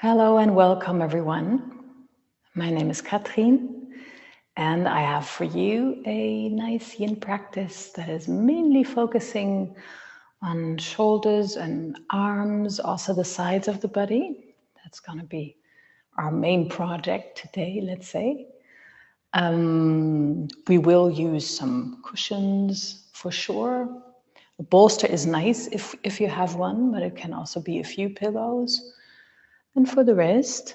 Hello and welcome everyone. My name is Katrin and I have for you a nice yin practice that is mainly focusing on shoulders and arms, also the sides of the body. That's going to be our main project today, let's say. We will use some cushions for sure. A bolster is nice if you have one, but it can also be a few pillows. And for the rest,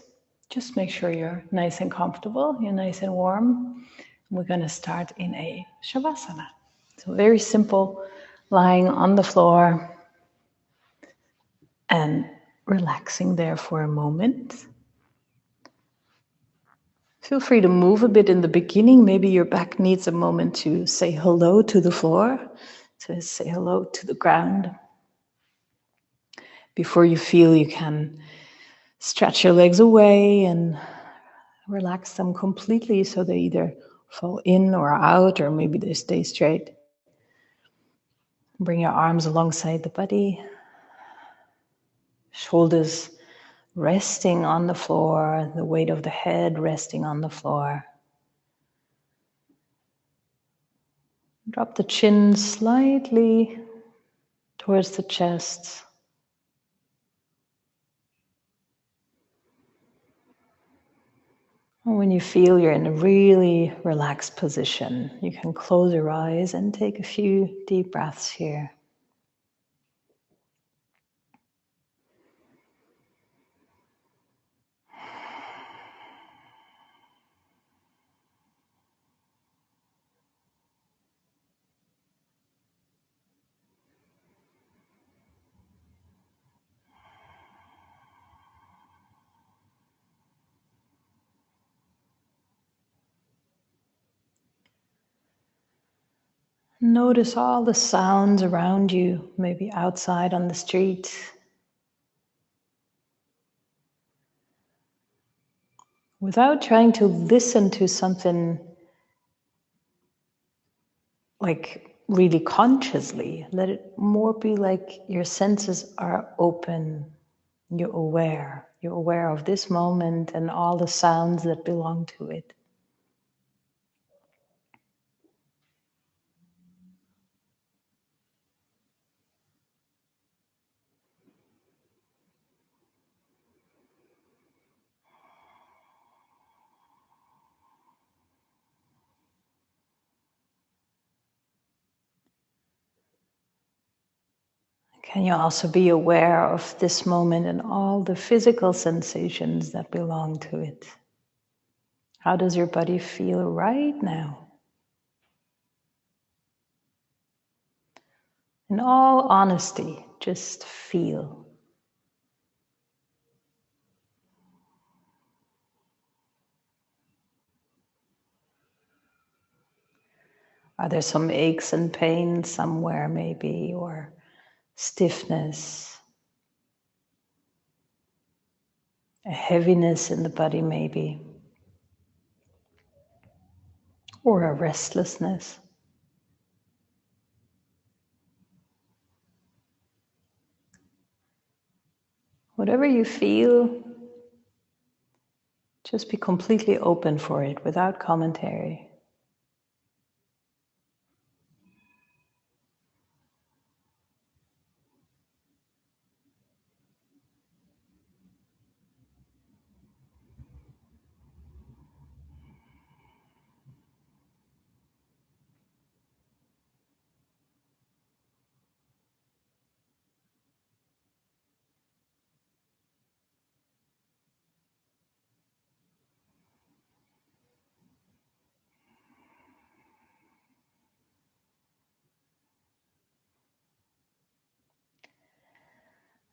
just make sure you're nice and comfortable, you're nice and warm. We're going to start in a Shavasana. So very simple, lying on the floor and relaxing there for a moment. Feel free to move a bit in the beginning. Maybe your back needs a moment to say hello to the floor, to say hello to the ground. Before you feel you can stretch your legs away and relax them completely so they either fall in or out, or maybe they stay straight. Bring your arms alongside the body, shoulders resting on the floor, the weight of the head resting on the floor. Drop the chin slightly towards the chest. And when you feel you're in a really relaxed position, you can close your eyes and take a few deep breaths here. Notice all the sounds around you, maybe outside on the street. Without trying to listen to something like really consciously, let it more be like your senses are open, you're aware of this moment and all the sounds that belong to it. Can you also be aware of this moment and all the physical sensations that belong to it? How does your body feel right now? In all honesty, just feel. Are there some aches and pains somewhere maybe, or stiffness, a heaviness in the body maybe, or a restlessness? Whatever you feel, just be completely open for it without commentary.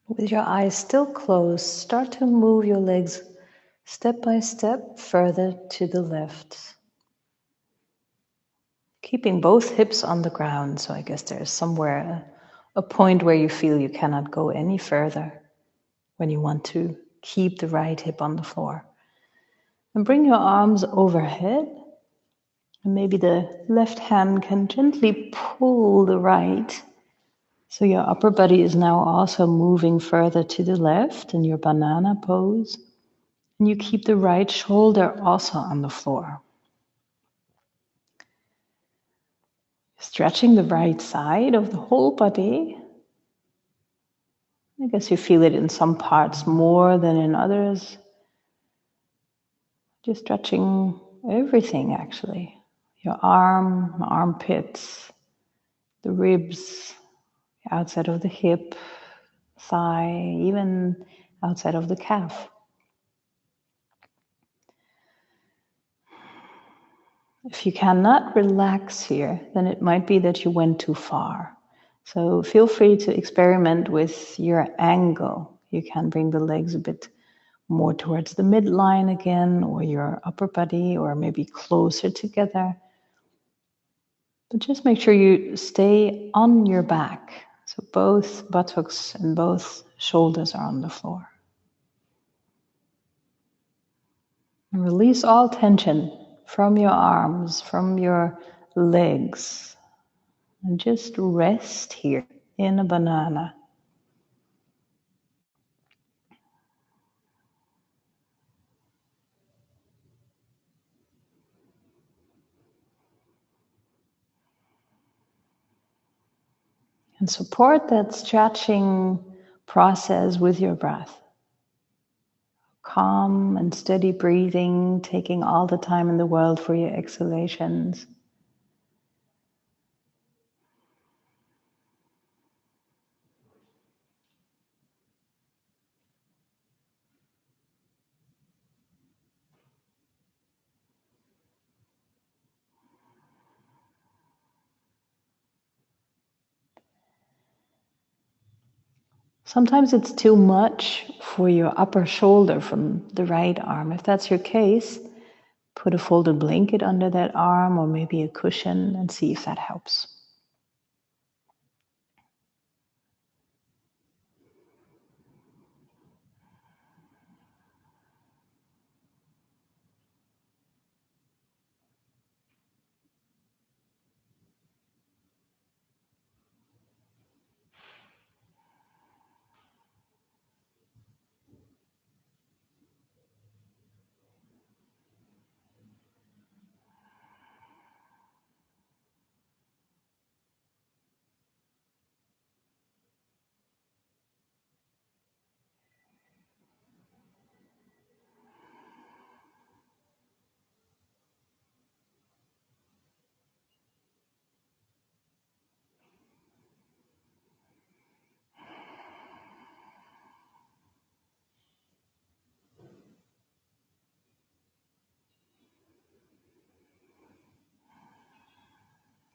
With your eyes still closed, start to move your legs step by step further to the left. Keeping both hips on the ground, so I guess there's somewhere a point where you feel you cannot go any further when you want to keep the right hip on the floor. And bring your arms overhead, and maybe the left hand can gently pull the right So your upper body is now also moving further to the left in your banana pose. And you keep the right shoulder also on the floor. Stretching the right side of the whole body. I guess you feel it in some parts more than in others. Just stretching everything actually. Your armpits, the ribs, outside of the hip, thigh, even outside of the calf. If you cannot relax here, then it might be that you went too far. So feel free to experiment with your angle. You can bring the legs a bit more towards the midline again, or your upper body, or maybe closer together. But just make sure you stay on your back. So both buttocks and both shoulders are on the floor. And release all tension from your arms, from your legs. And just rest here in a banana. And support that stretching process with your breath. Calm and steady breathing, taking all the time in the world for your exhalations. Sometimes it's too much for your upper shoulder from the right arm. If that's your case, put a folded blanket under that arm or maybe a cushion and see if that helps.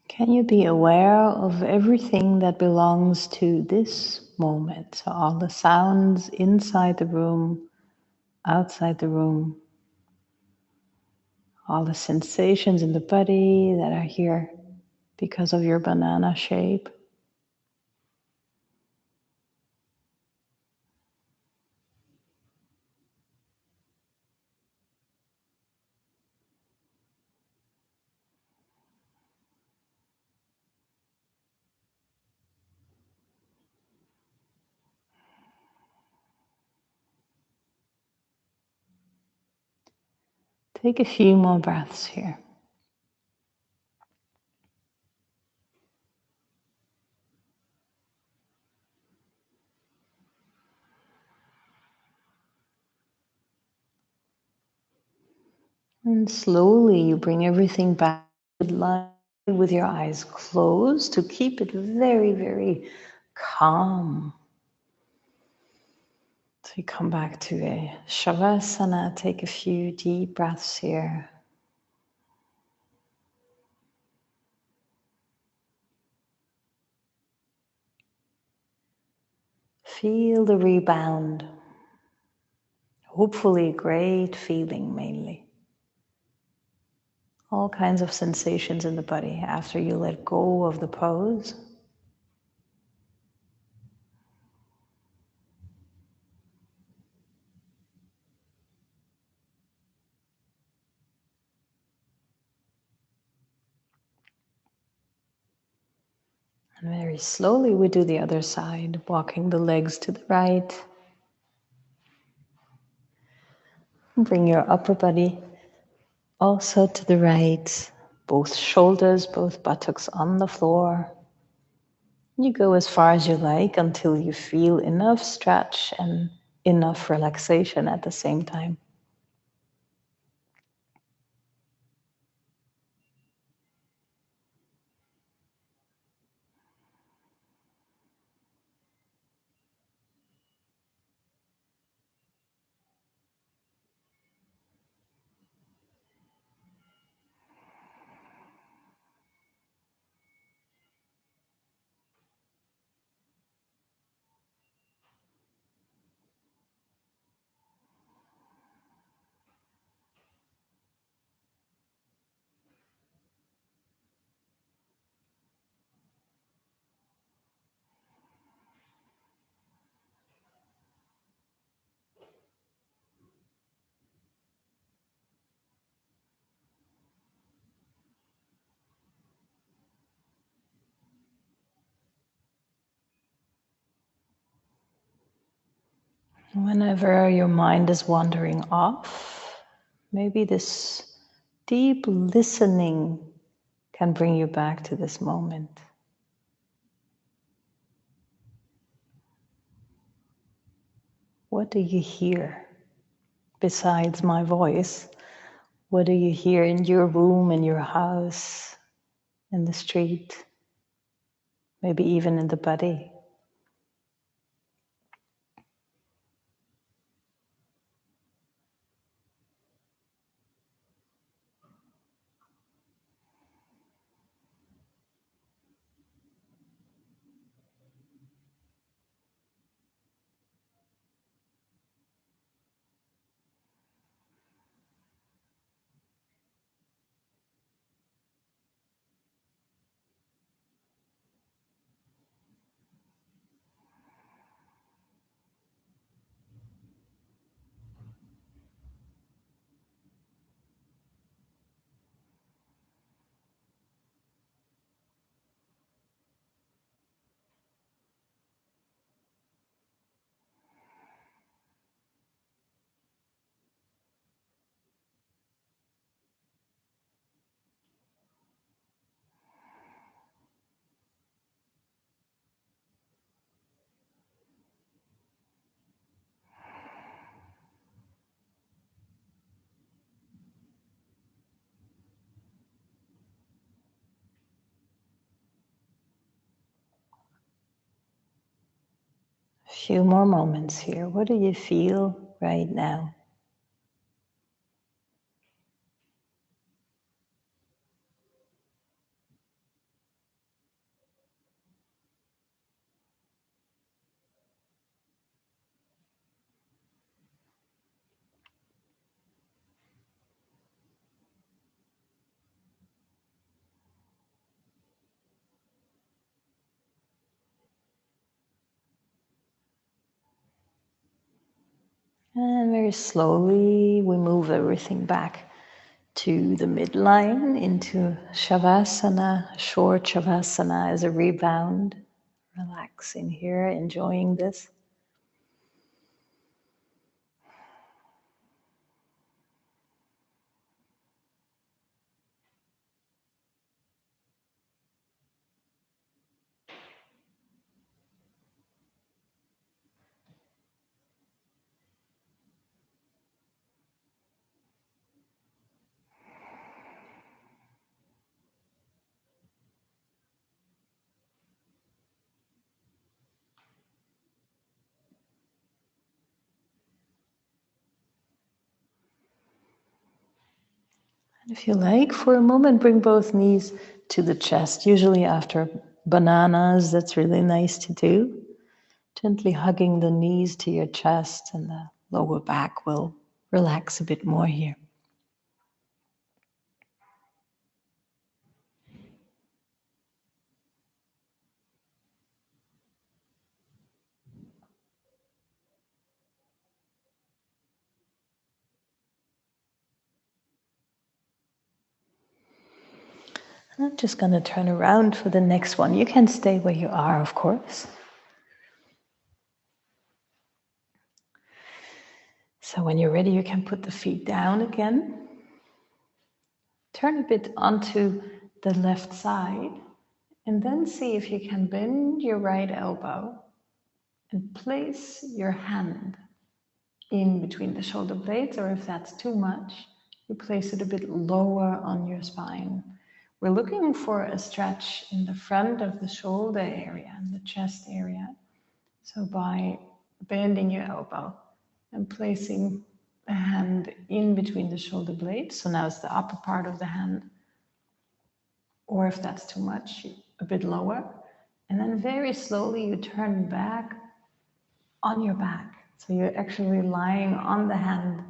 Can you be aware of everything that belongs to this moment? So all the sounds inside the room, outside the room, all the sensations in the body that are here because of your banana shape. Take a few more breaths here. And slowly you bring everything back to line with your eyes closed to keep it very, very calm. So you come back to a Shavasana, take a few deep breaths here. Feel the rebound. Hopefully great feeling mainly. All kinds of sensations in the body after you let go of the pose. And very slowly we do the other side, walking the legs to the right. Bring your upper body also to the right, both shoulders, both buttocks on the floor. You go as far as you like until you feel enough stretch and enough relaxation at the same time. Whenever your mind is wandering off, maybe this deep listening can bring you back to this moment. What do you hear besides my voice? What do you hear in your room, in your house, in the street, maybe even in the body? A few more moments here. What do you feel right now? And very slowly we move everything back to the midline into Shavasana. Short Shavasana as a rebound. Relaxing here, enjoying this. And if you like, for a moment, bring both knees to the chest. Usually after bananas, that's really nice to do. Gently hugging the knees to your chest, and the lower back will relax a bit more here. I'm just going to turn around for the next one. You can stay where you are, of course. So when you're ready, you can put the feet down again. Turn a bit onto the left side and then see if you can bend your right elbow and place your hand in between the shoulder blades, or if that's too much, you place it a bit lower on your spine. We're looking for a stretch in the front of the shoulder area and the chest area. So by bending your elbow and placing the hand in between the shoulder blades, so now it's the upper part of the hand, or if that's too much, a bit lower. And then very slowly you turn back on your back. So you're actually lying on the hand.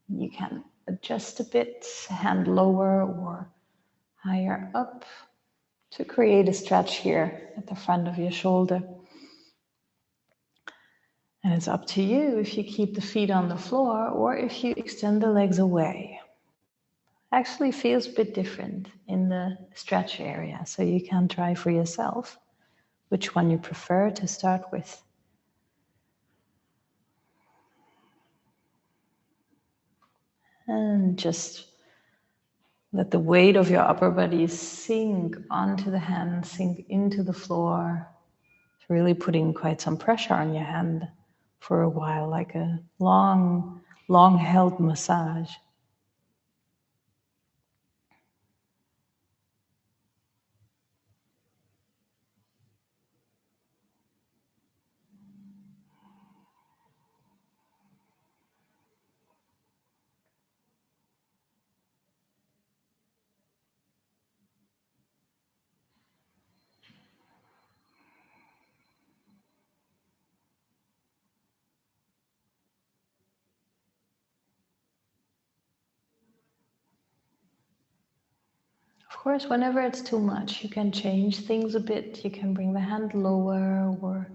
You can adjust a bit, hand lower or higher up to create a stretch here at the front of your shoulder. And it's up to you if you keep the feet on the floor or if you extend the legs away. Actually feels a bit different in the stretch area, so you can try for yourself which one you prefer to start with. And just let the weight of your upper body sink onto the hand, sink into the floor. It's really putting quite some pressure on your hand for a while, like a long held massage. Of course, whenever it's too much, you can change things a bit. You can bring the hand lower or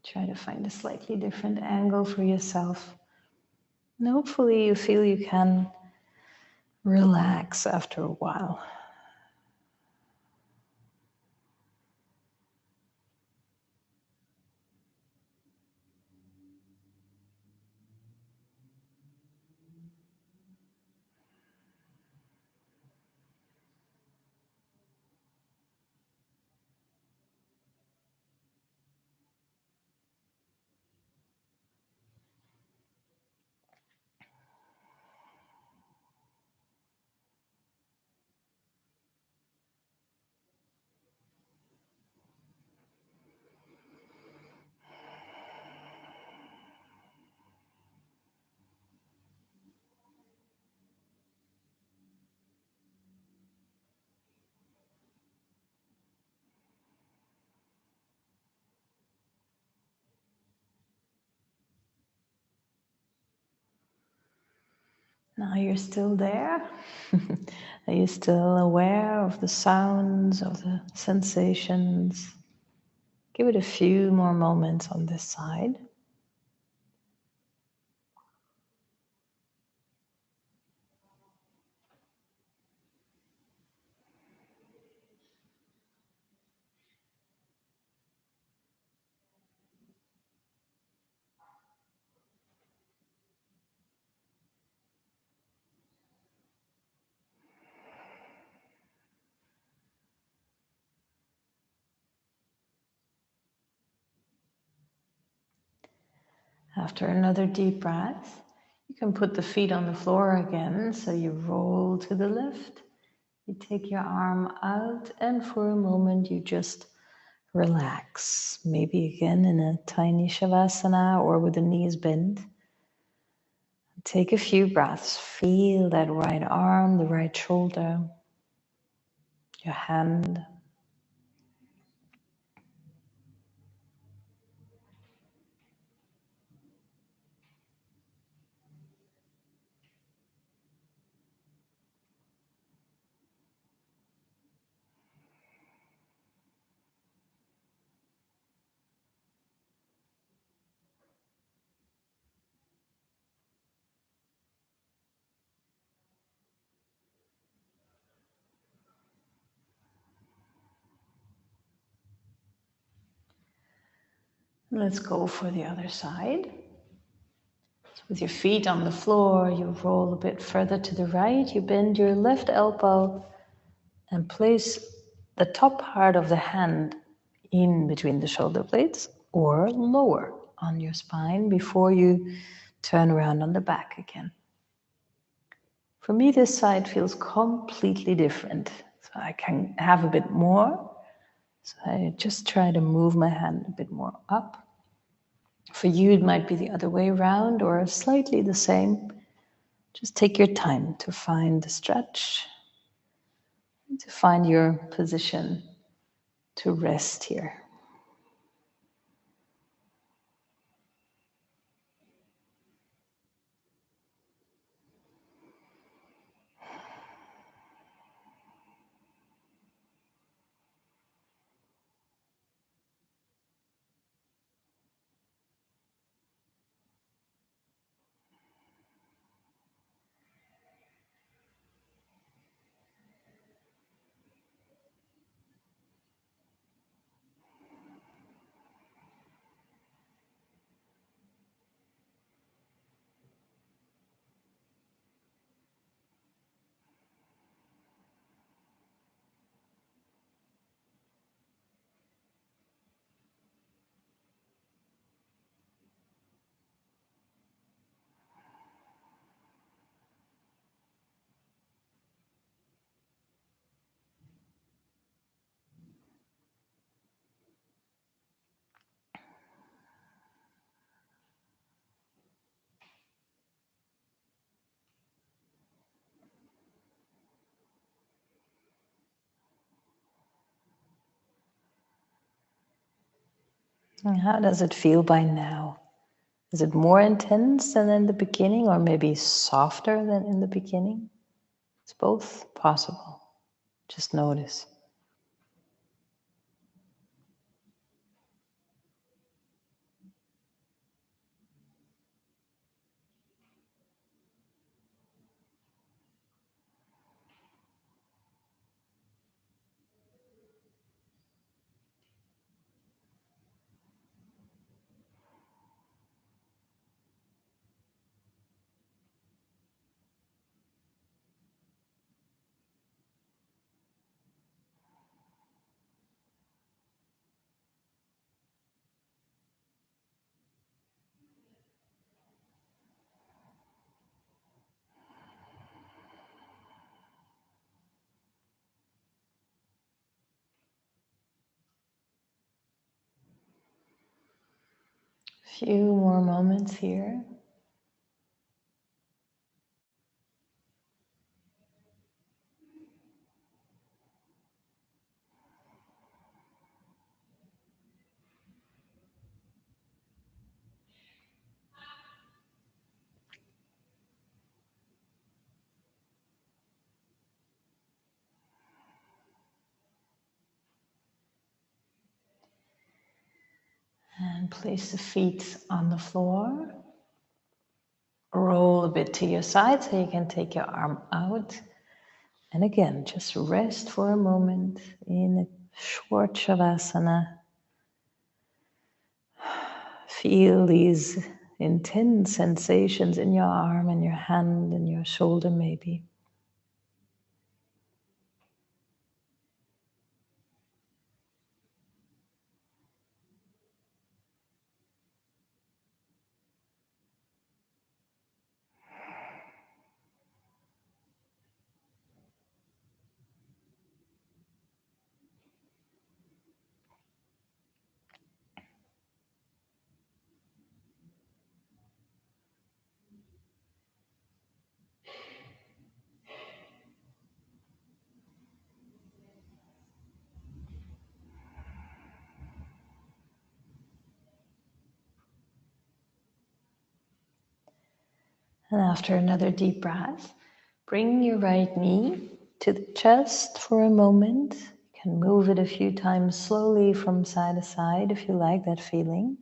try to find a slightly different angle for yourself. And hopefully you feel you can relax after a while. Now you're still there. Are you still aware of the sounds, of the sensations? Give it a few more moments on this side. After another deep breath, you can put the feet on the floor again. So you roll to the left, you take your arm out, and for a moment you just relax. Maybe again in a tiny shavasana or with the knees bent. Take a few breaths. Feel that right arm, the right shoulder, your hand. Let's go for the other side. So with your feet on the floor, you roll a bit further to the right. You bend your left elbow and place the top part of the hand in between the shoulder blades or lower on your spine before you turn around on the back again. For me, this side feels completely different. So I can have a bit more. So I just try to move my hand a bit more up. For you, it might be the other way around or slightly the same. Just take your time to find the stretch, and to find your position to rest here. And how does it feel by now? Is it more intense than in the beginning, or maybe softer than in the beginning? It's both possible. Just notice. Few more moments here. And place the feet on the floor. Roll a bit to your side so you can take your arm out. And again, just rest for a moment in a short shavasana. Feel these intense sensations in your arm and your hand and your shoulder maybe. And after another deep breath, bring your right knee to the chest for a moment. You can move it a few times slowly from side to side if you like that feeling.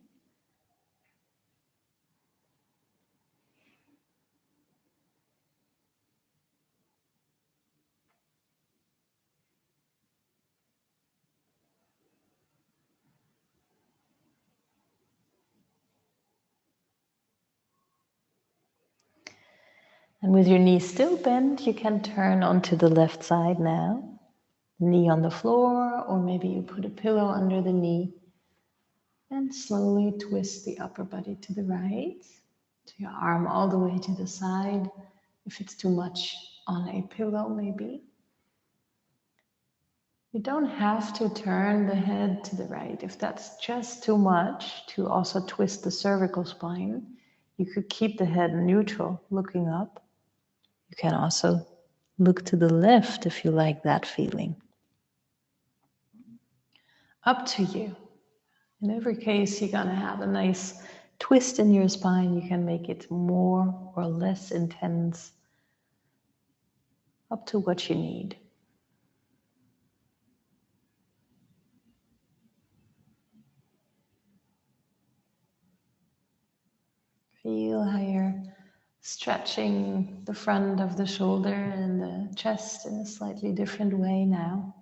And with your knee still bent, you can turn onto the left side now. Knee on the floor, or maybe you put a pillow under the knee and slowly twist the upper body to the right. So your arm all the way to the side. If it's too much on a pillow, maybe. You don't have to turn the head to the right. If that's just too much to also twist the cervical spine, you could keep the head neutral, looking up. You can also look to the left if you like that feeling. Up to you. In every case, you're going to have a nice twist in your spine. You can make it more or less intense, up to what you need. Feel how you're stretching the front of the shoulder and the chest in a slightly different way now.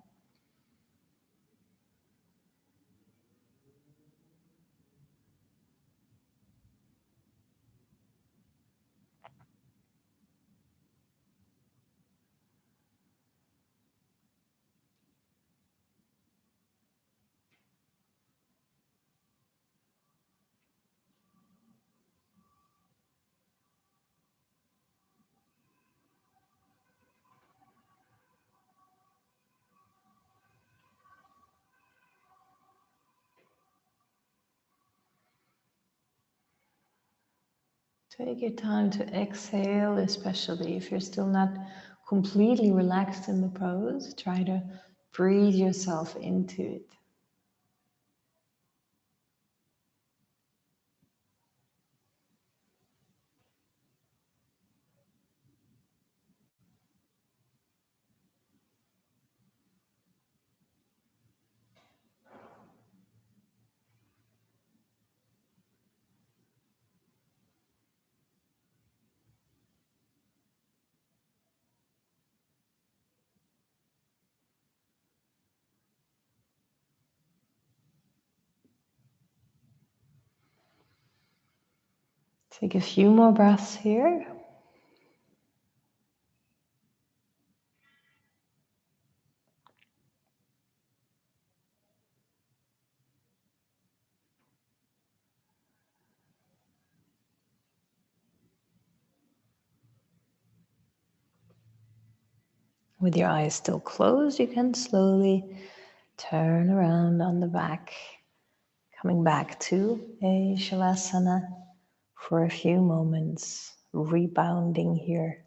Take your time to exhale, especially if you're still not completely relaxed in the pose. Try to breathe yourself into it. Take a few more breaths here. With your eyes still closed, you can slowly turn around on the back, coming back to a Shavasana for a few moments, rebounding here.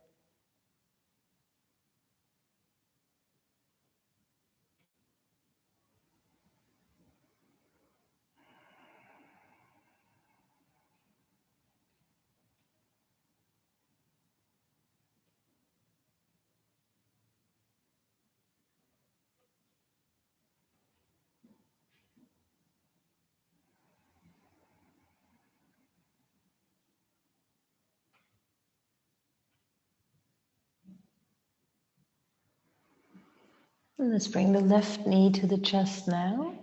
And let's bring the left knee to the chest now.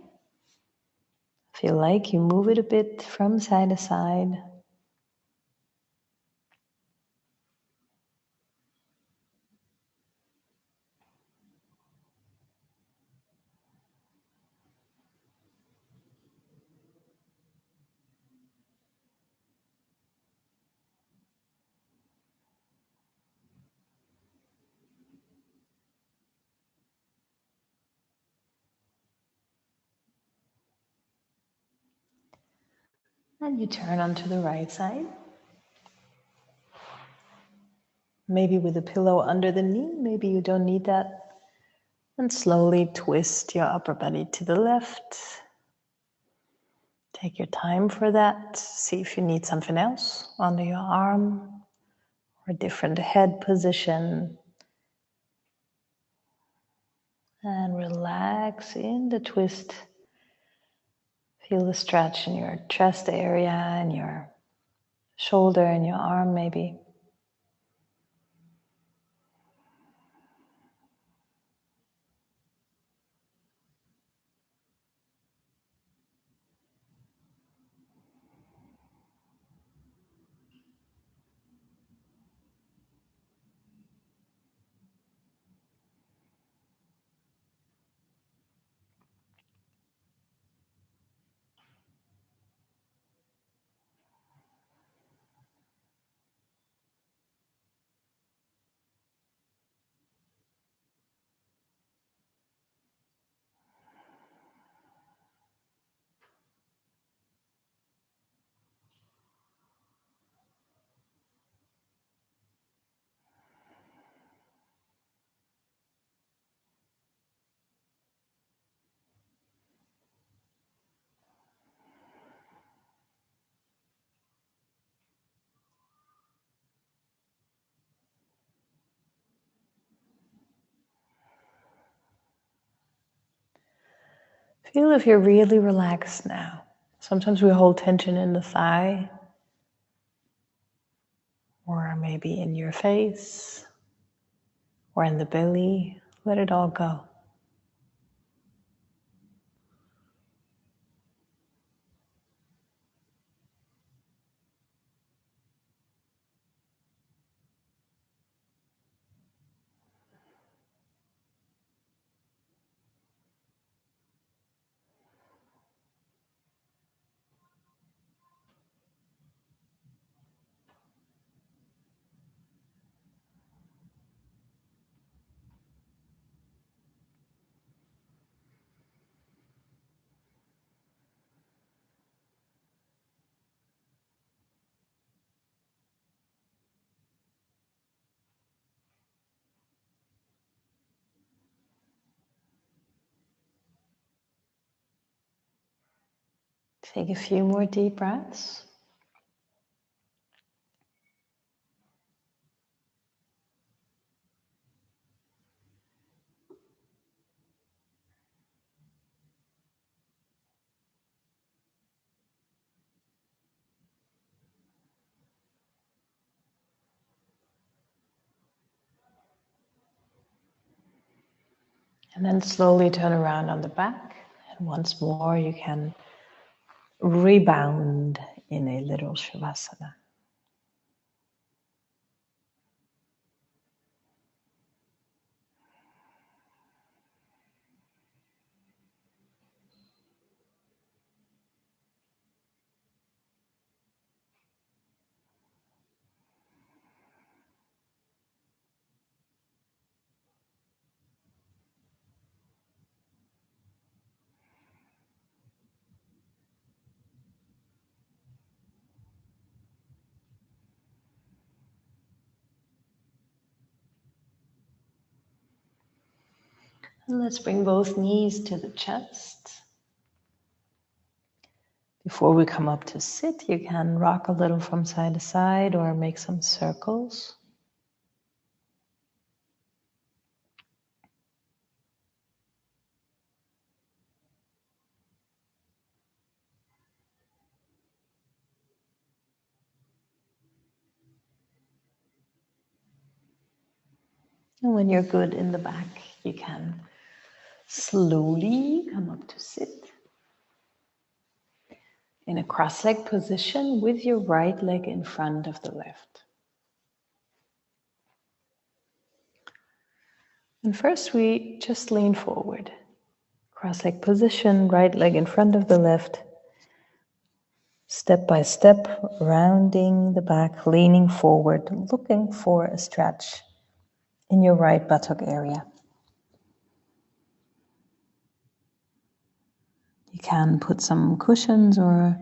Feel like you move it a bit from side to side. And you turn onto the right side. Maybe with a pillow under the knee, maybe you don't need that. And slowly twist your upper body to the left. Take your time for that. See if you need something else under your arm or a different head position. And relax in the twist. Feel the stretch in your chest area and your shoulder and your arm maybe. Feel if you're really relaxed now. Sometimes we hold tension in the thigh, or maybe in your face, or in the belly. Let it all go. Take a few more deep breaths. And then slowly turn around on the back. And once more, you can rebound in a little Shavasana. And let's bring both knees to the chest. Before we come up to sit, you can rock a little from side to side or make some circles. And when you're good in the back, you can slowly come up to sit in a cross-leg position with your right leg in front of the left. And first we just lean forward. Cross-leg position, right leg in front of the left. Step by step, rounding the back, leaning forward, looking for a stretch in your right buttock area. You can put some cushions or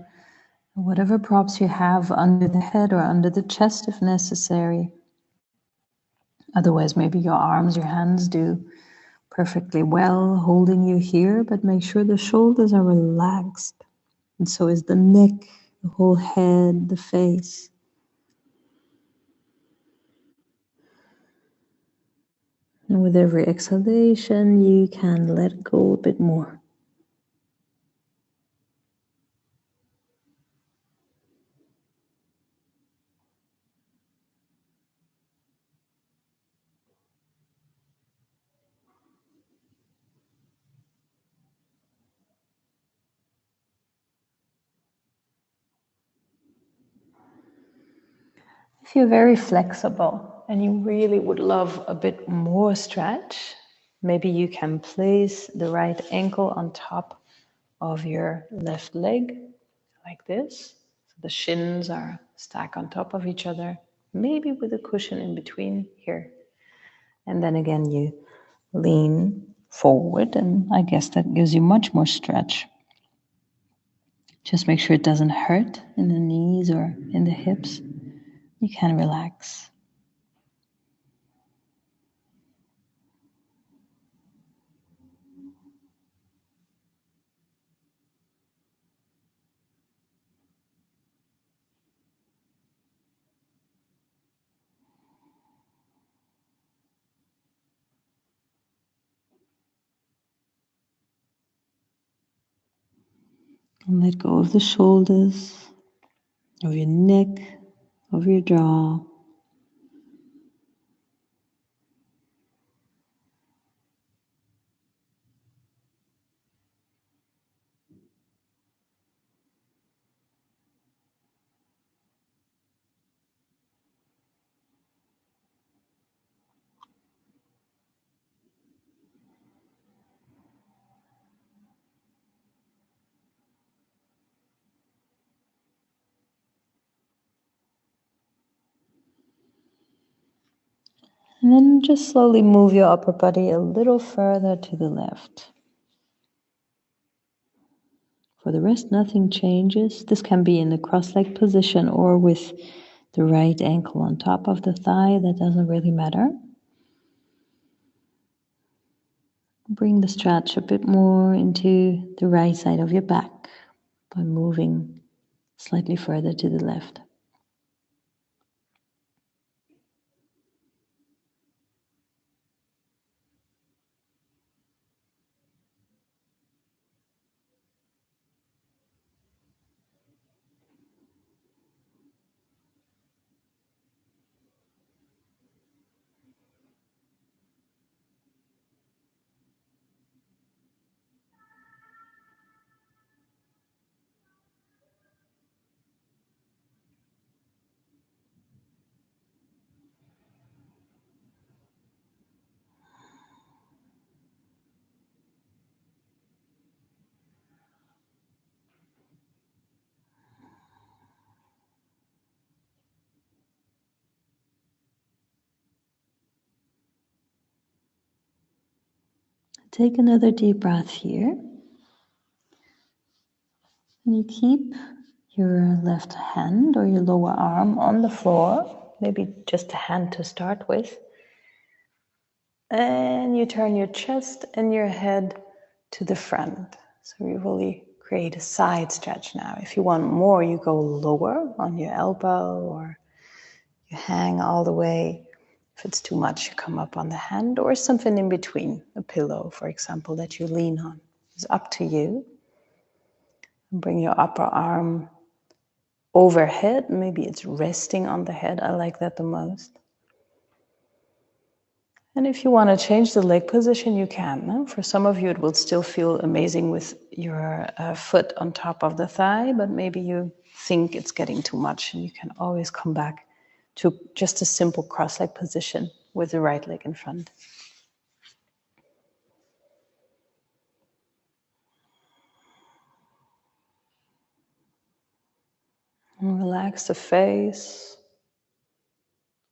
whatever props you have under the head or under the chest if necessary. Otherwise, maybe your arms, your hands do perfectly well holding you here, but make sure the shoulders are relaxed. And so is the neck, the whole head, the face. And with every exhalation, you can let go a bit more. If you're very flexible and you really would love a bit more stretch, maybe you can place the right ankle on top of your left leg, like this. So the shins are stacked on top of each other, maybe with a cushion in between here. And then again, you lean forward, and I guess that gives you much more stretch. Just make sure it doesn't hurt in the knees or in the hips. You can relax. And let go of the shoulders, of your neck, of your jaw. And then just slowly move your upper body a little further to the left. For the rest, nothing changes. This can be in the cross-legged position or with the right ankle on top of the thigh. That doesn't really matter. Bring the stretch a bit more into the right side of your back by moving slightly further to the left. Take another deep breath here. And you keep your left hand or your lower arm on the floor, maybe just a hand to start with. And you turn your chest and your head to the front. So you really create a side stretch now. If you want more, you go lower on your elbow or you hang all the way. If it's too much, you come up on the hand or something in between, a pillow, for example, that you lean on. It's up to you. And bring your upper arm overhead. Maybe it's resting on the head. I like that the most. And if you want to change the leg position, you can. No? For some of you, it will still feel amazing with your foot on top of the thigh, but maybe you think it's getting too much, and you can always come back to just a simple cross-leg position with the right leg in front. And relax the face.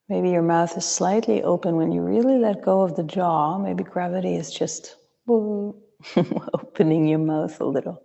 Maybe your mouth is slightly open when you really let go of the jaw. Maybe gravity is just opening your mouth a little.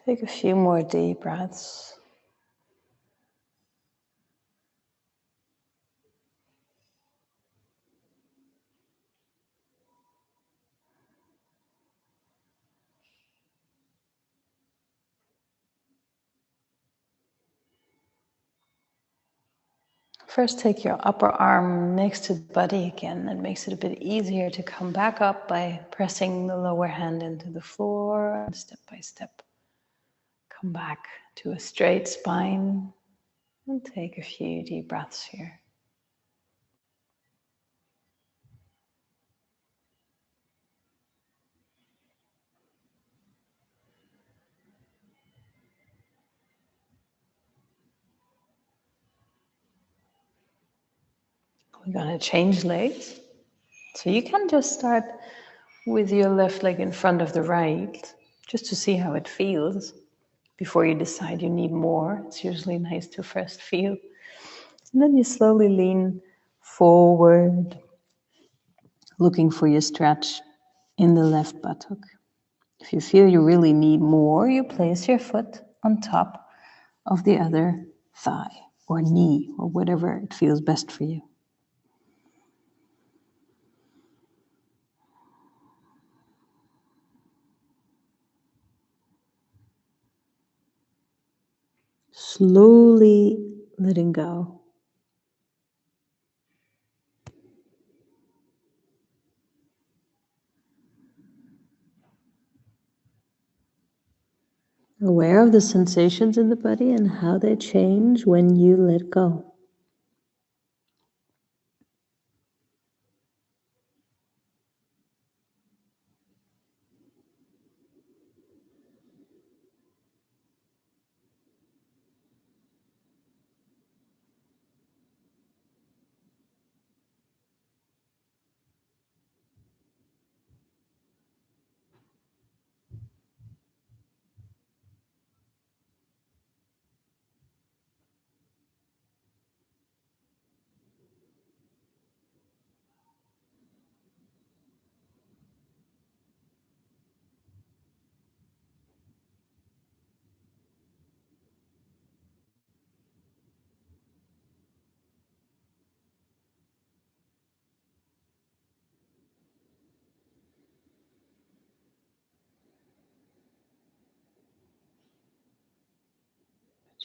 Take a few more deep breaths. First, take your upper arm next to the body again. That makes it a bit easier to come back up by pressing the lower hand into the floor. And step by step, come back to a straight spine and take a few deep breaths here. We're going to change legs. So you can just start with your left leg in front of the right, just to see how it feels. before you decide you need more. It's usually nice to first feel. And then you slowly lean forward, looking for your stretch in the left buttock. If you feel you really need more, you place your foot on top of the other thigh or knee or whatever it feels best for you. Slowly letting go. Aware of the sensations in the body and how they change when you let go.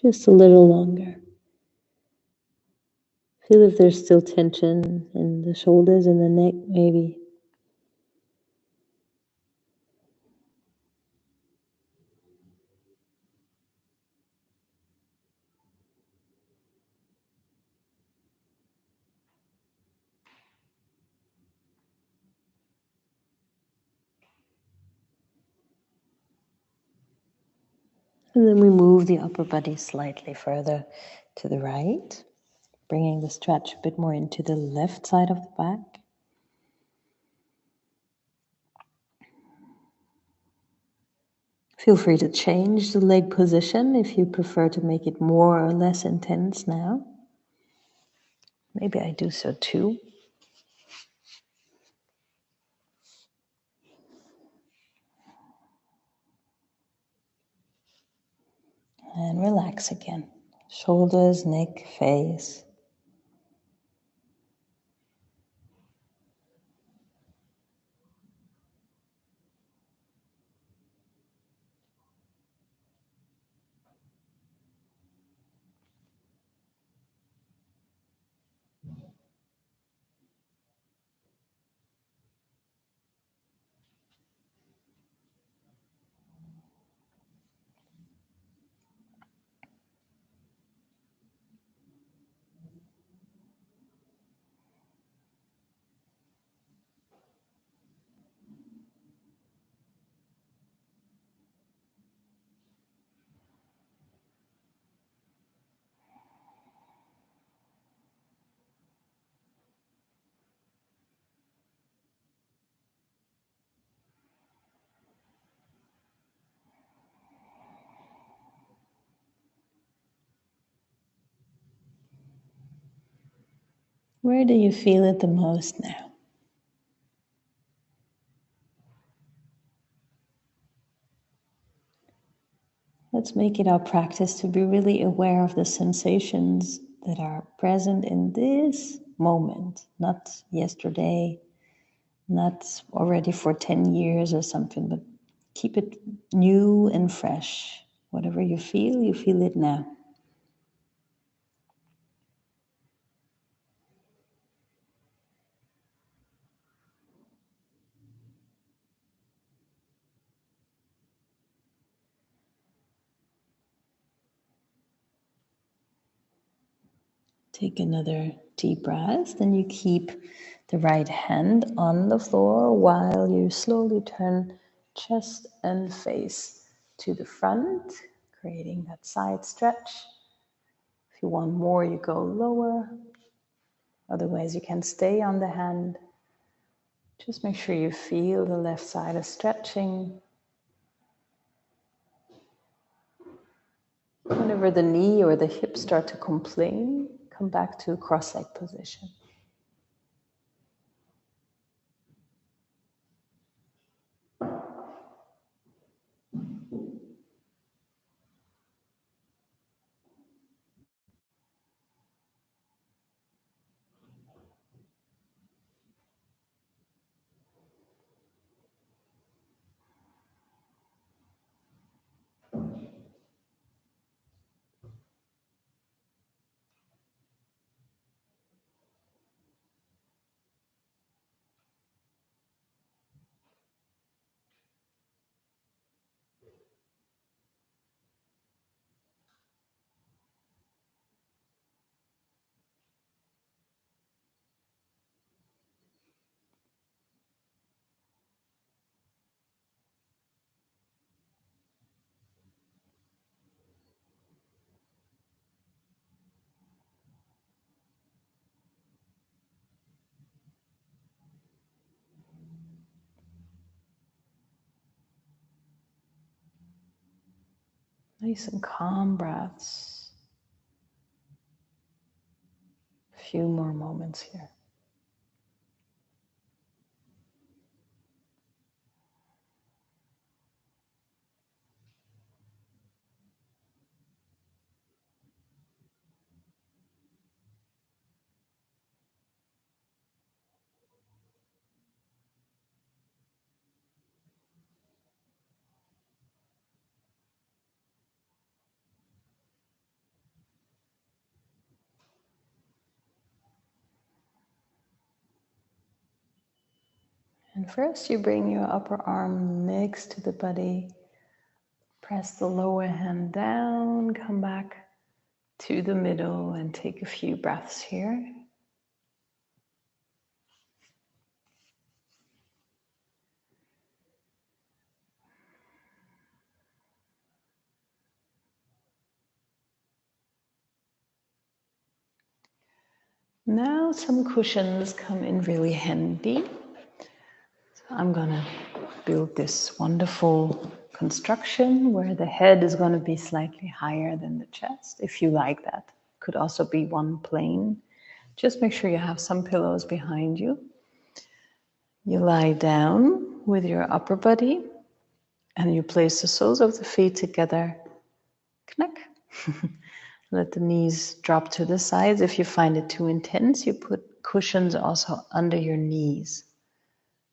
Just a little longer. Feel if there's still tension in the shoulders and the neck, maybe. And then we move the upper body slightly further to the right, bringing the stretch a bit more into the left side of the back. Feel free to change the leg position if you prefer to make it more or less intense now. Maybe I do so too. And relax again. Shoulders, neck, face. Where do you feel it the most now? Let's make it our practice to be really aware of the sensations that are present in this moment, not yesterday, not already for 10 years or something, but keep it new and fresh. Whatever you feel it now. Take another deep breath, then you keep the right hand on the floor while you slowly turn chest and face to the front, creating that side stretch. If you want more, you go lower. Otherwise, you can stay on the hand. Just make sure you feel the left side is stretching. Whenever the knee or the hip start to complain, come back to cross-leg position. Nice and calm breaths. A few more moments here. And first you bring your upper arm next to the body. Press the lower hand down, come back to the middle and take a few breaths here. Now some cushions come in really handy. So I'm gonna build this wonderful construction where the head is gonna be slightly higher than the chest, if you like that. Could also be one plane. Just make sure you have some pillows behind you. You lie down with your upper body and you place the soles of the feet together. Knack. Let the knees drop to the sides. If you find it too intense, you put cushions also under your knees.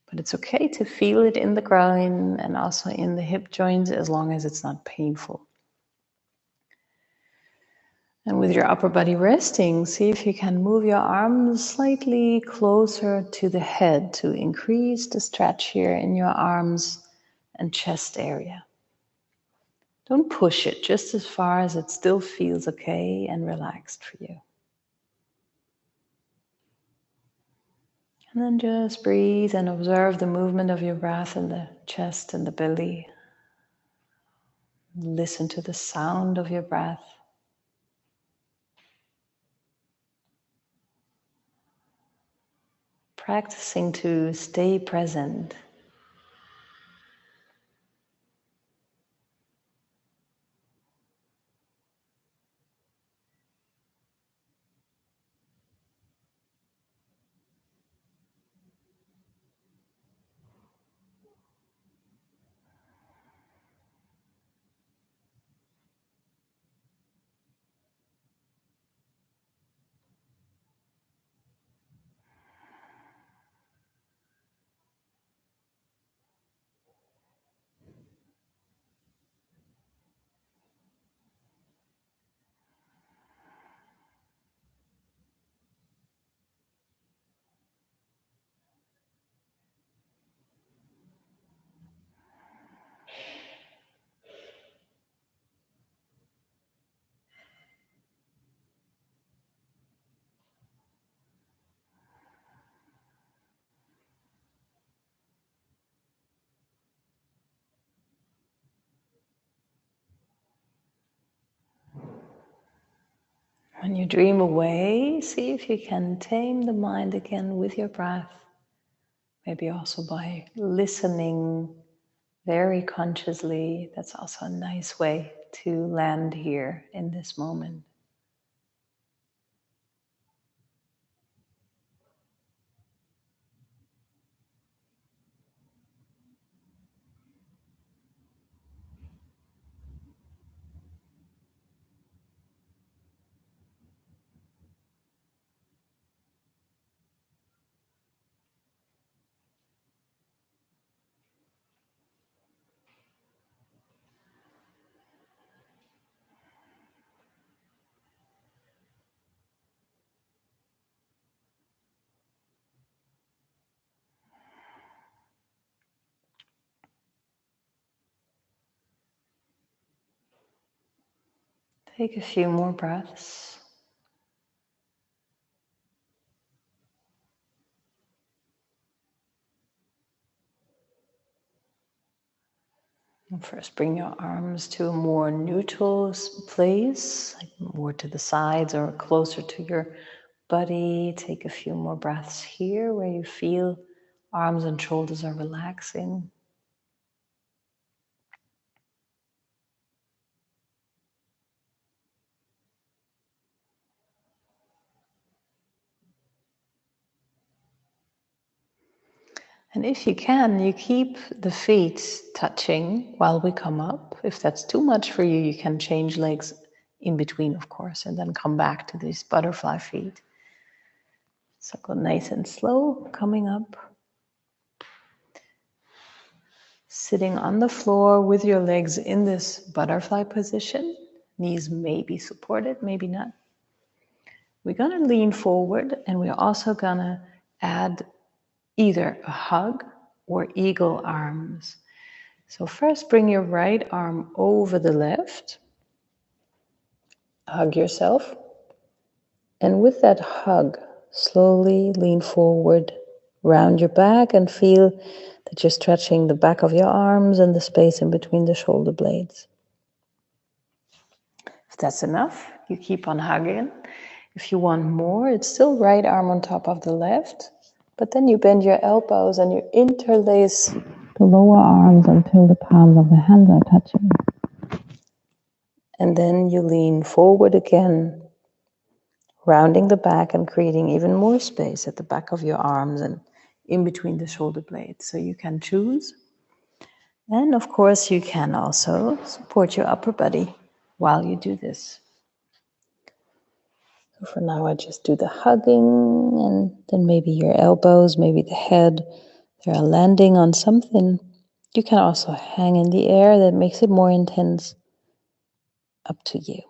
But it's okay to feel it in the groin and also in the hip joints as long as it's not painful. And with your upper body resting, see if you can move your arms slightly closer to the head to increase the stretch here in your arms and chest area. Don't push it, just as far as it still feels okay and relaxed for you. And then just breathe and observe the movement of your breath in the chest and the belly. Listen to the sound of your breath. Practicing to stay present. When you dream away, see if you can tame the mind again with your breath. Maybe also by listening very consciously. That's also a nice way to land here in this moment. Take a few more breaths. And first, bring your arms to a more neutral place, like more to the sides or closer to your body. Take a few more breaths here where you feel arms and shoulders are relaxing. And if you can, you keep the feet touching while we come up. If that's too much for you, you can change legs in between, of course, and then come back to these butterfly feet. So go nice and slow, coming up. Sitting on the floor with your legs in this butterfly position. Knees may be supported, maybe not. We're gonna lean forward and we're also gonna add either a hug or eagle arms. So first bring your right arm over the left. Hug yourself. And with that hug, slowly lean forward, round your back and feel that you're stretching the back of your arms and the space in between the shoulder blades. If that's enough, you keep on hugging. If you want more, it's still right arm on top of the left, but then you bend your elbows and you interlace the lower arms until the palms of the hands are touching. And then you lean forward again, rounding the back and creating even more space at the back of your arms and in between the shoulder blades. So you can choose. And of course, you can also support your upper body while you do this. So for now, I just do the hugging, and then maybe your elbows, maybe the head, they're landing on something. You can also hang in the air. That makes it more intense. Up to you.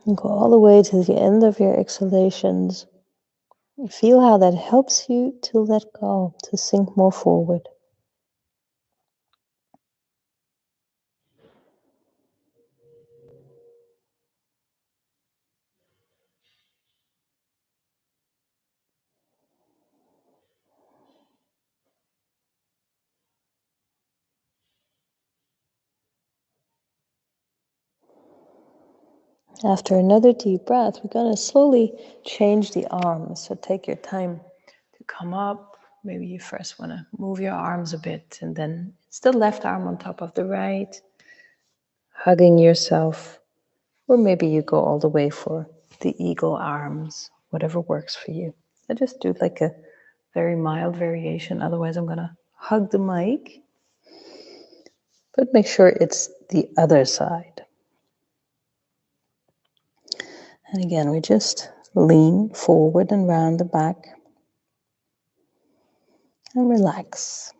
And go all the way to the end of your exhalations. And feel how that helps you to let go, to sink more forward. After another deep breath, we're going to slowly change the arms. So take your time to come up. Maybe you first want to move your arms a bit, and then it's the left arm on top of the right, hugging yourself. Or maybe you go all the way for the eagle arms, whatever works for you. I just do like a very mild variation. Otherwise, I'm going to hug the mic. But make sure it's the other side. And again, we just lean forward and round the back and relax.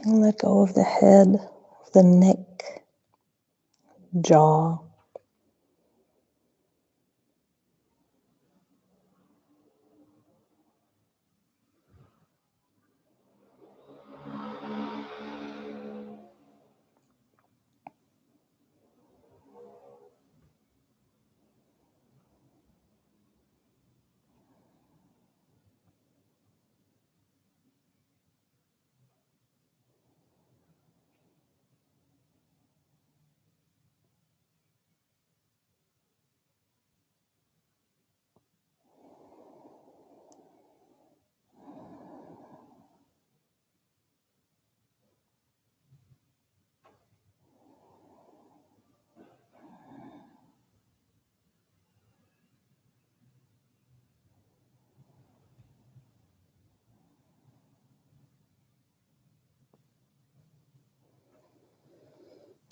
And let go of the head, of the neck, jaw.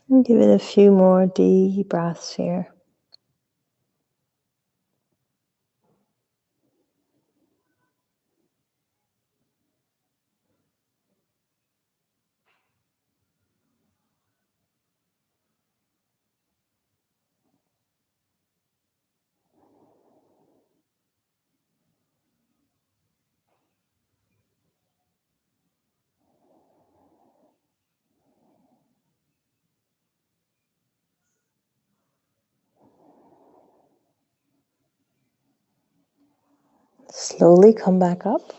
And give it a few more deep breaths here. Slowly come back up.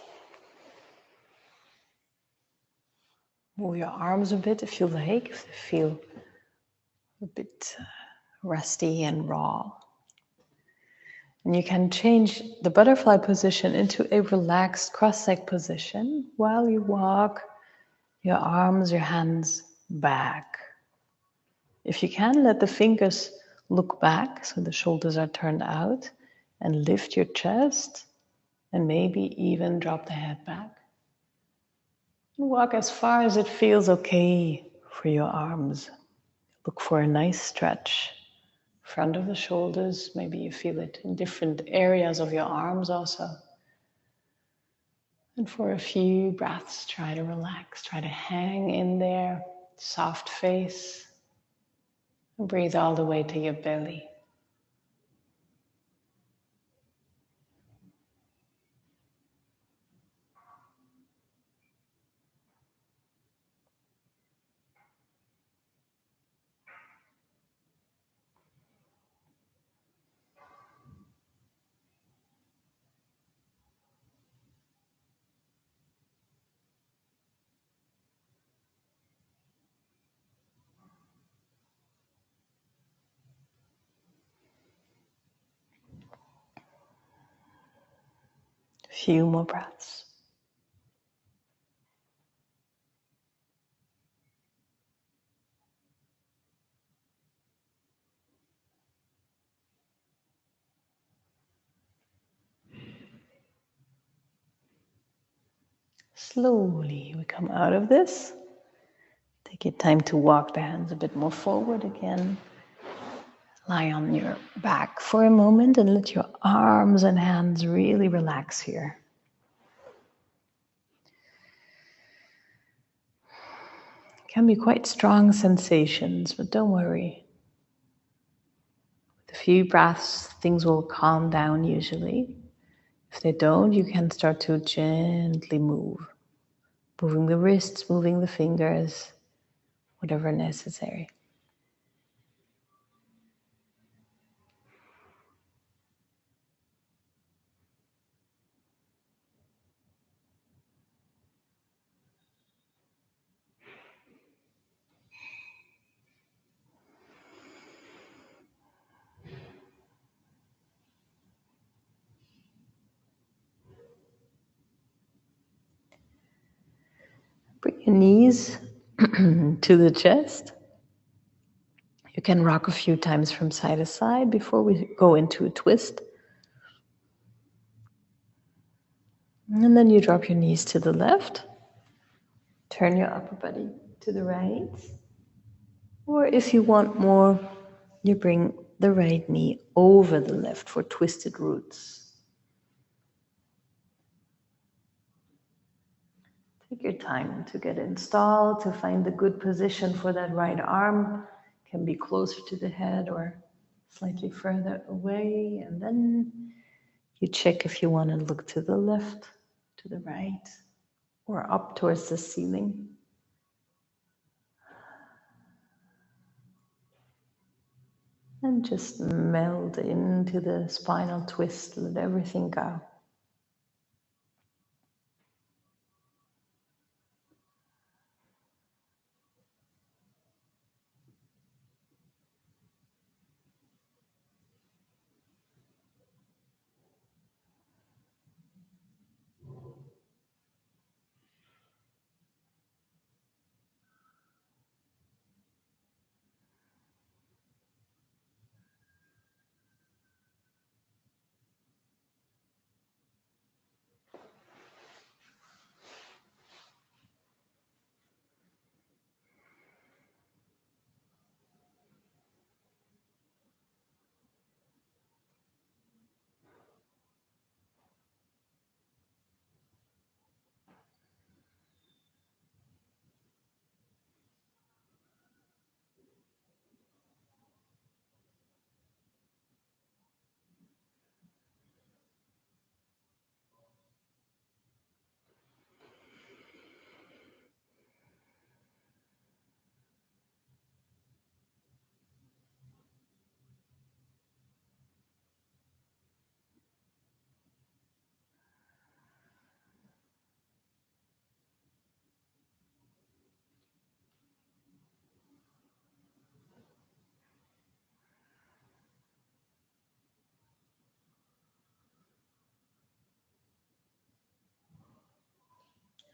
Move your arms a bit if you like, if they feel a bit rusty and raw. And you can change the butterfly position into a relaxed cross-leg position while you walk your arms, your hands back. If you can, let the fingers look back so the shoulders are turned out, and lift your chest and maybe even drop the head back. And walk as far as it feels okay for your arms. Look for a nice stretch. Front of the shoulders, maybe you feel it in different areas of your arms also. And for a few breaths, try to relax, try to hang in there, soft face. And breathe all the way to your belly. A few more breaths. Slowly we come out of this. Take your time to walk the hands a bit more forward again. Lie on your back for a moment and let your arms and hands really relax here. It can be quite strong sensations, but don't worry. With a few breaths, things will calm down usually. If they don't, you can start to gently move. Moving the wrists, moving the fingers, whatever necessary. your knees to the chest. You can rock a few times from side to side before we go into a twist. And then you drop your knees to the left. Turn your upper body to the right. Or if you want more, you bring the right knee over the left for twisted roots. Take your time to get installed, to find the good position for that right arm. It can be closer to the head or slightly further away. And then you check if you want to look to the left, to the right, or up towards the ceiling. And just melt into the spinal twist, let everything go.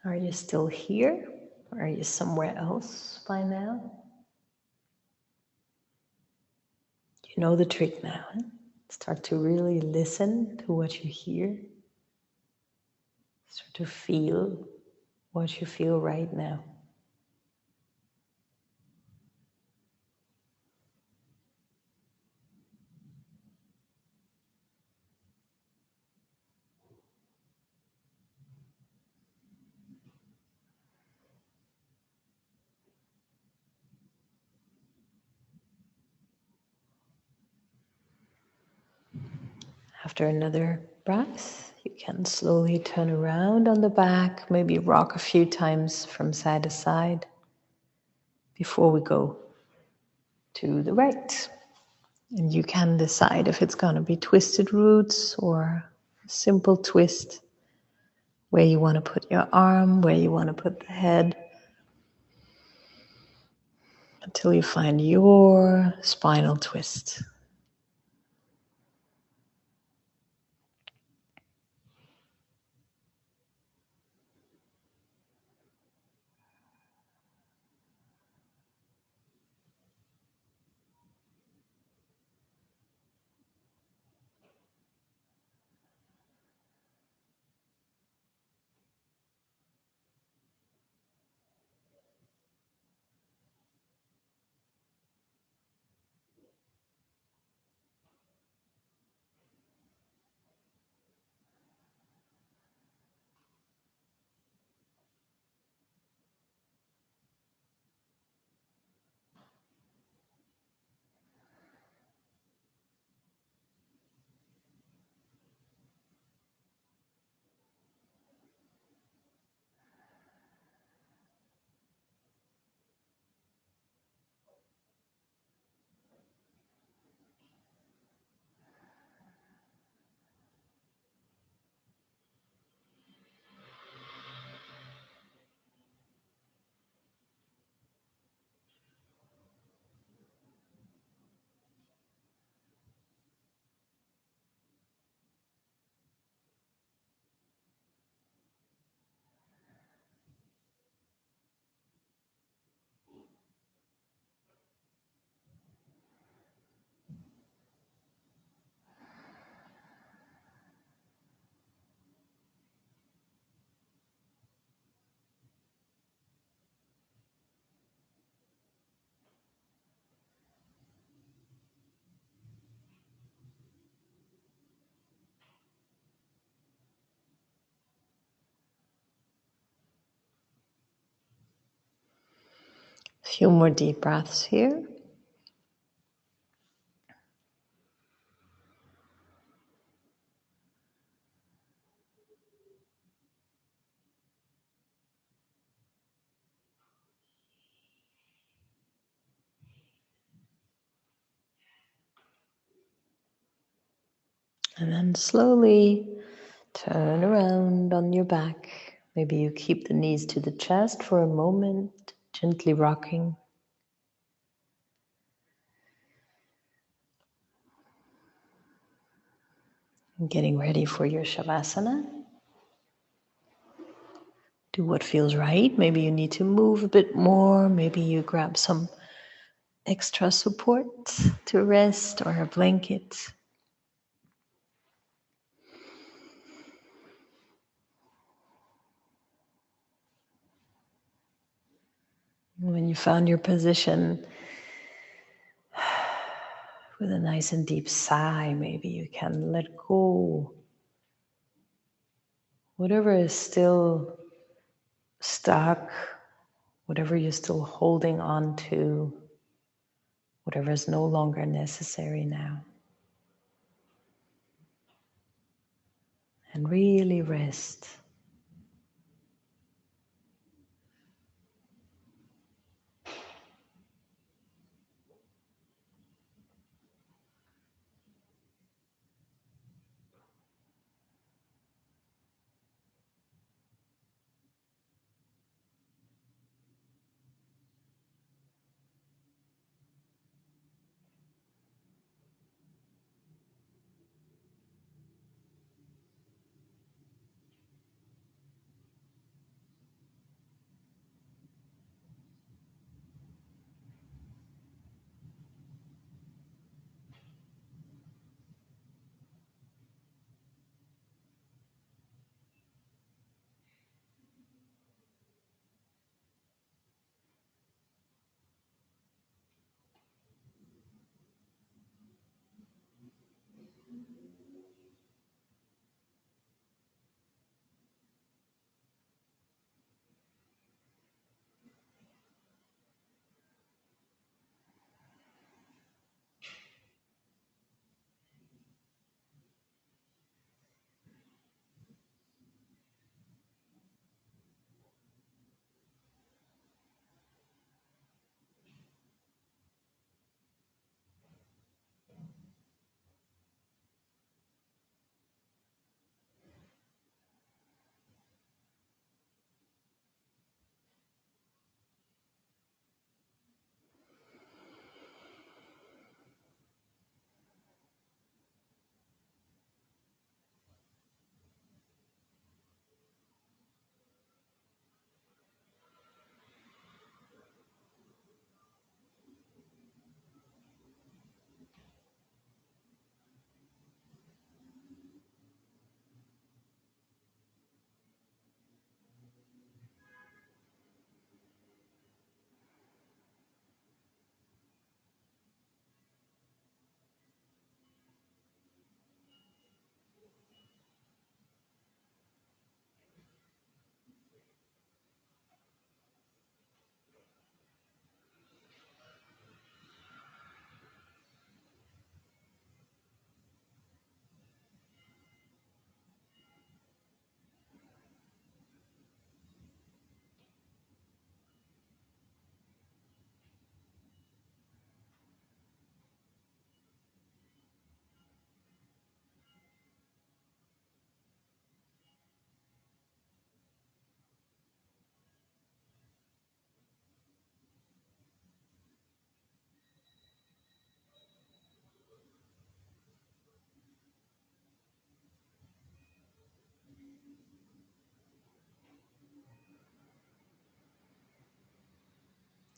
Are you still here? Or are you somewhere else by now? You know the trick now. Huh? Start to really listen to what you hear. Start to feel what you feel right now. After another breath, you can slowly turn around on the back, maybe rock a few times from side to side before we go to the right. And you can decide if it's going to be twisted roots or a simple twist, where you want to put your arm, where you want to put the head, until you find your spinal twist. few more deep breaths here. And then slowly turn around on your back. Maybe you keep the knees to the chest for a moment, gently rocking. And getting ready for your Shavasana. Do what feels right. Maybe you need to move a bit more. Maybe you grab some extra support to rest or a blanket. When you found your position, with a nice and deep sigh, maybe you can let go. Whatever is still stuck, whatever you're still holding on to, whatever is no longer necessary now. And really rest.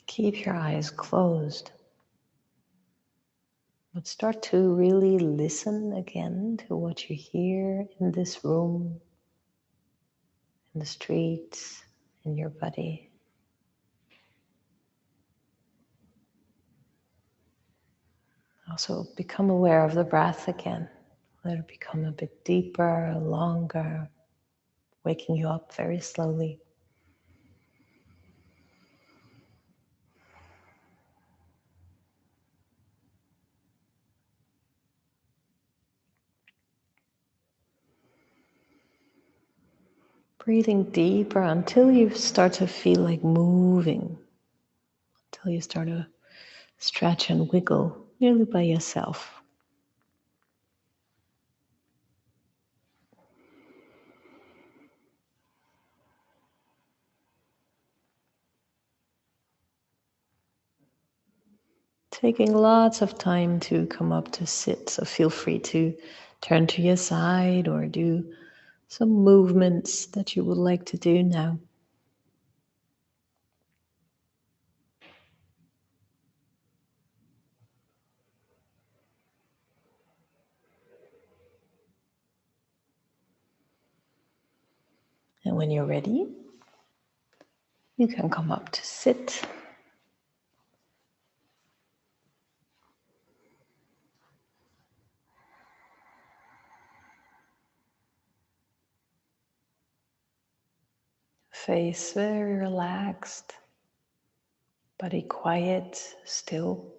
Keep your eyes closed. But start to really listen again to what you hear in this room, in the streets, in your body. Also become aware of the breath again. Let it become a bit deeper, longer, waking you up very slowly. Breathing deeper until you start to feel like moving, until you start to stretch and wiggle nearly by yourself. Taking lots of time to come up to sit, so feel free to turn to your side or do some movements that you would like to do now. And when you're ready, you can come up to sit. Face very relaxed, body quiet, still.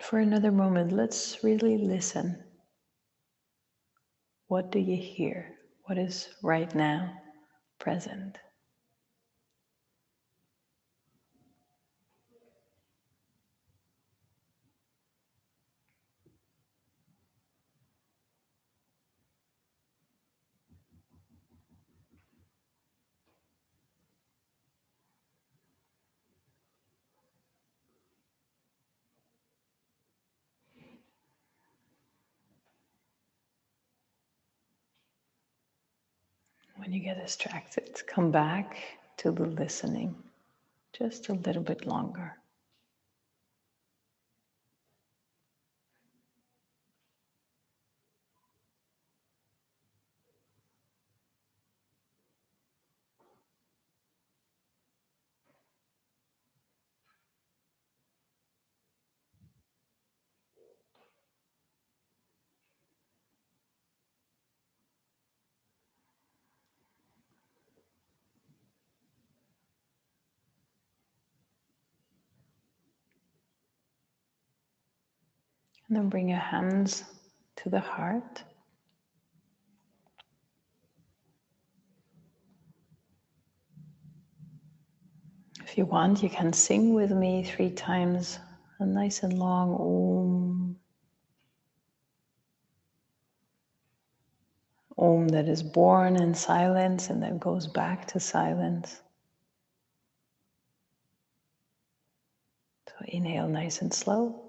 For another moment, let's really listen. What do you hear? What is right now present? When you get distracted, come back to the listening just a little bit longer. And then bring your hands to the heart. If you want, you can sing with me 3 times a nice and long Om. Om that is born in silence and then goes back to silence. So inhale nice and slow.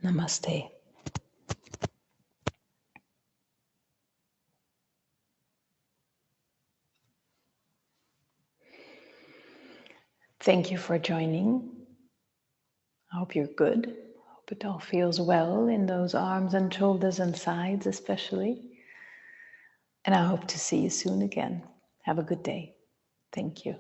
Namaste. Thank you for joining. I hope you're good. I hope it all feels well in those arms and shoulders and sides especially. And I hope to see you soon again. Have a good day. Thank you.